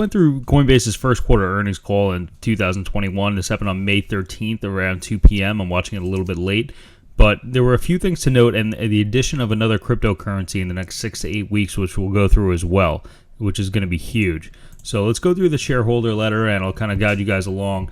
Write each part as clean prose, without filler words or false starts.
Went through Coinbase's first quarter earnings call in 2021. This happened on May 13th around 2 p.m. I'm watching it a little bit late. But there were a few things to note, and the addition of another cryptocurrency in the next 6 to 8 weeks, which we'll go through as well, which is going to be huge. So let's go through the shareholder letter, and I'll kind of guide you guys along.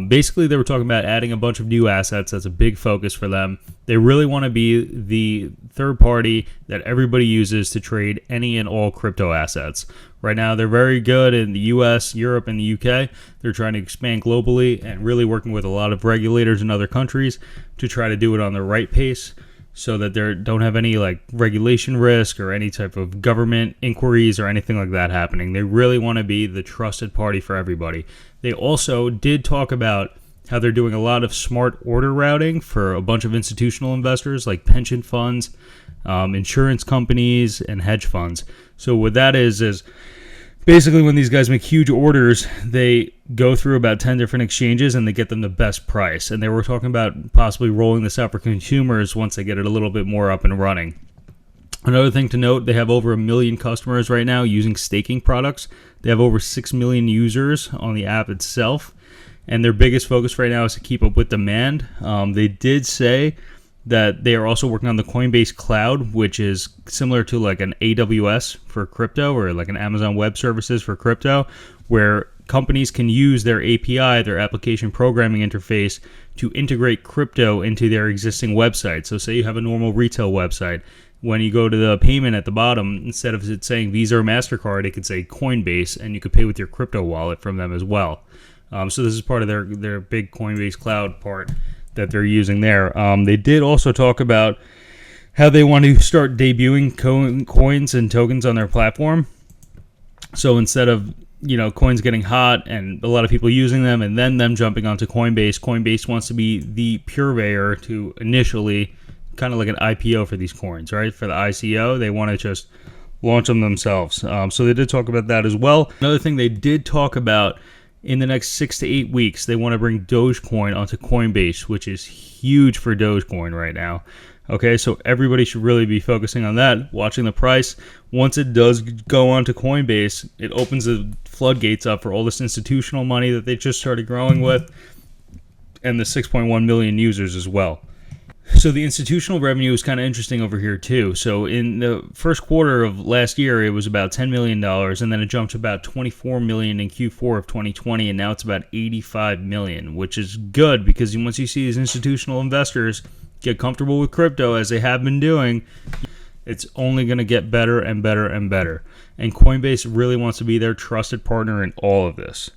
Basically, they were talking about adding a bunch of new assets. That's a big focus for them. They really want to be the third party that everybody uses to trade any and all crypto assets. Right now, they're very good in the US, Europe, and the UK. They're trying to expand globally and really working with a lot of regulators in other countries to try to do it on the right pace so that they don't have any like regulation risk or any type of government inquiries or anything like that happening. They really want to be the trusted party for everybody. They also did talk about how they're doing a lot of smart order routing for a bunch of institutional investors like pension funds, insurance companies, and hedge funds. So what that is basically when these guys make huge orders, they go through about 10 different exchanges and they get them the best price. And they were talking about possibly rolling this out for consumers once they get it a little bit more up and running. Another thing to note, they have over 1 million customers right now using staking products. They have over 6 million users on the app itself. And their biggest focus right now is to keep up with demand. They did say that they are also working on the Coinbase Cloud, which is similar to like an AWS for crypto or like an Amazon Web Services for crypto, where companies can use their API, their application programming interface, to integrate crypto into their existing website. So say you have a normal retail website. When you go to the payment at the bottom, instead of it saying Visa or MasterCard, it could say Coinbase, and you could pay with your crypto wallet from them as well. So this is part of their big Coinbase Cloud part that they're using there. They did also talk about how they want to start debuting coins and tokens on their platform. So instead of coins getting hot and a lot of people using them and then them jumping onto Coinbase, Coinbase wants to be the purveyor to initially kind of like an IPO for these coins, right? For the ICO, they want to just launch them themselves. So they did talk about that as well. Another thing they did talk about, in the next 6 to 8 weeks, they want to bring Dogecoin onto Coinbase, which is huge for Dogecoin right now. Okay, so everybody should really be focusing on that, watching the price. Once it does go onto Coinbase, it opens the floodgates up for all this institutional money that they just started growing with, and the 6.1 million users as well. So the institutional revenue is kind of interesting over here too. So in the first quarter of last year, it was about $10 million, and then it jumped to about $24 million in Q4 of 2020, and now it's about $85 million, which is good because once you see these institutional investors get comfortable with crypto, as they have been doing, it's only going to get better and better and better. And Coinbase really wants to be their trusted partner in all of this.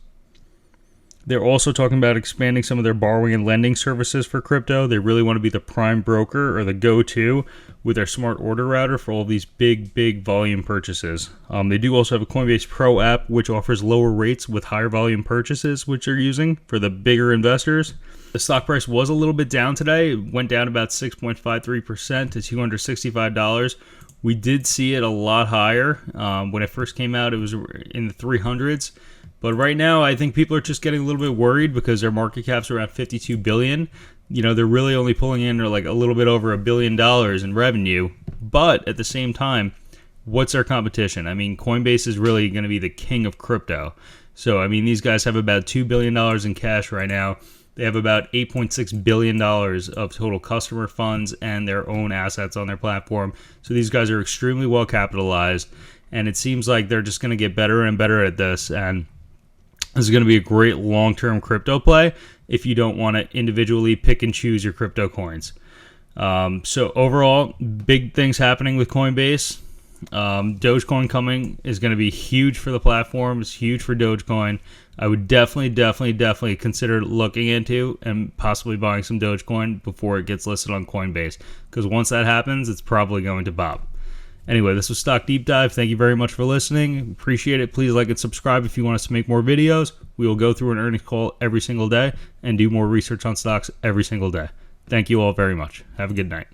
They're also talking about expanding some of their borrowing and lending services for crypto. They really want to be the prime broker or the go-to with their smart order router for all these big volume purchases. They do also have a Coinbase Pro app, which offers lower rates with higher volume purchases, which they're using for the bigger investors. The stock price was a little bit down today. It went down about 6.53% to $265. We did see it a lot higher. When it first came out, it was in the 300s. But right now, I think people are just getting a little bit worried because their market cap's around $52 billion. They're really only pulling in like a little bit over $1 billion in revenue. But at the same time, what's their competition? I mean, Coinbase is really going to be the king of crypto. So, I mean, these guys have about $2 billion in cash right now. They have about $8.6 billion of total customer funds and their own assets on their platform. So these guys are extremely well capitalized. And it seems like they're just going to get better and better at this. And this is going to be a great long-term crypto play if you don't want to individually pick and choose your crypto coins. So overall, big things happening with Coinbase. Dogecoin coming is going to be huge for the platform. It's huge for Dogecoin. I would definitely consider looking into and possibly buying some Dogecoin before it gets listed on Coinbase, because once that happens, it's probably going to pop. Anyway, this was Stock Deep Dive. Thank you very much for listening. Appreciate it. Please like and subscribe if you want us to make more videos. We will go through an earnings call every single day and do more research on stocks every single day. Thank you all very much. Have a good night.